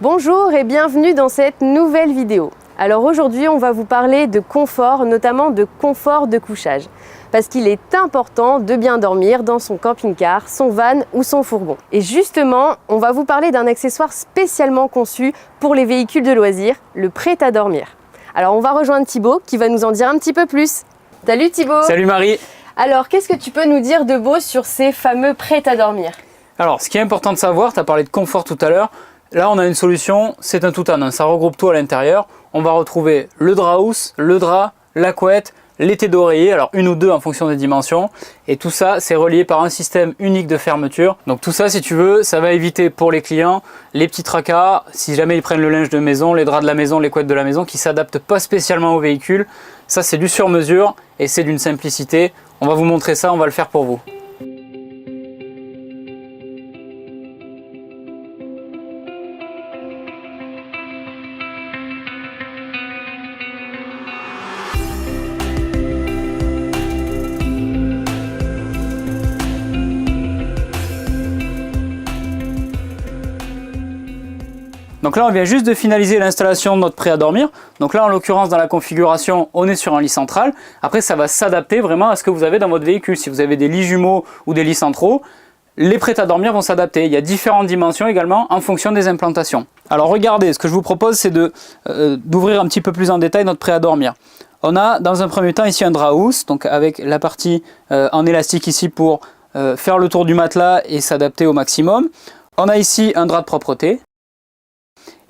Bonjour et bienvenue dans cette nouvelle vidéo. Alors aujourd'hui on va vous parler de confort, notamment de confort de couchage. Parce qu'il est important de bien dormir dans son camping-car, son van ou son fourgon. Et justement, on va vous parler d'un accessoire spécialement conçu pour les véhicules de loisirs, le prêt-à-dormir. Alors on va rejoindre Thibaut qui va nous en dire un petit peu plus. Salut Thibaut! Salut Marie! Alors qu'est-ce que tu peux nous dire de beau sur ces fameux prêt-à-dormir? Alors ce qui est important de savoir, tu as parlé de confort tout à l'heure. Là, on a une solution, c'est un tout en un. Ça regroupe tout à l'intérieur. On va retrouver le drap housse, le drap, la couette, les têtes d'oreiller, alors une ou deux en fonction des dimensions. Et tout ça, c'est relié par un système unique de fermeture. Donc tout ça, si tu veux, ça va éviter pour les clients les petits tracas, si jamais ils prennent le linge de maison, les draps de la maison, les couettes de la maison, qui ne s'adaptent pas spécialement au véhicule. Ça, c'est du sur-mesure et c'est d'une simplicité. On va vous montrer ça, on va le faire pour vous. Donc là, on vient juste de finaliser l'installation de notre prêt à dormir. Donc là, en l'occurrence, dans la configuration, on est sur un lit central. Après, ça va s'adapter vraiment à ce que vous avez dans votre véhicule. Si vous avez des lits jumeaux ou des lits centraux, les prêts à dormir vont s'adapter. Il y a différentes dimensions également en fonction des implantations. Alors regardez, ce que je vous propose, c'est d'ouvrir un petit peu plus en détail notre prêt à dormir. On a dans un premier temps ici un drap housse, donc avec la partie en élastique ici pour faire le tour du matelas et s'adapter au maximum. On a ici un drap de propreté.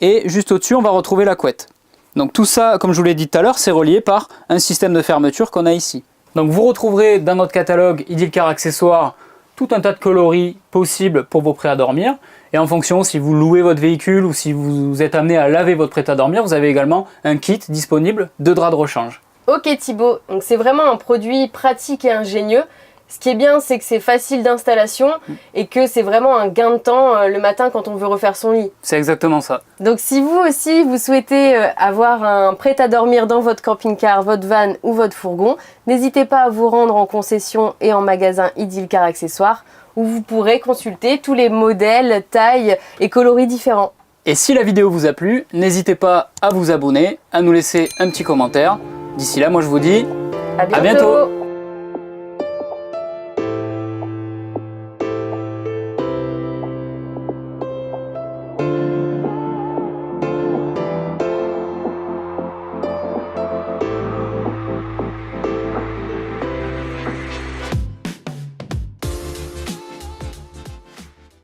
Et juste au-dessus, on va retrouver la couette. Donc tout ça, comme je vous l'ai dit tout à l'heure, c'est relié par un système de fermeture qu'on a ici. Donc vous retrouverez dans notre catalogue Idylcar Accessoires tout un tas de coloris possibles pour vos prêts à dormir. Et en fonction, si vous louez votre véhicule ou si vous êtes amené à laver votre prêt à dormir, vous avez également un kit disponible de draps de rechange. Ok Thibaut, donc c'est vraiment un produit pratique et ingénieux. Ce qui est bien, c'est que c'est facile d'installation et que c'est vraiment un gain de temps le matin quand on veut refaire son lit. C'est exactement ça. Donc si vous aussi, vous souhaitez avoir un prêt-à-dormir dans votre camping-car, votre van ou votre fourgon, n'hésitez pas à vous rendre en concession et en magasin Idylcar Accessoires où vous pourrez consulter tous les modèles, tailles et coloris différents. Et si la vidéo vous a plu, n'hésitez pas à vous abonner, à nous laisser un petit commentaire. D'ici là, moi je vous dis à bientôt. À bientôt.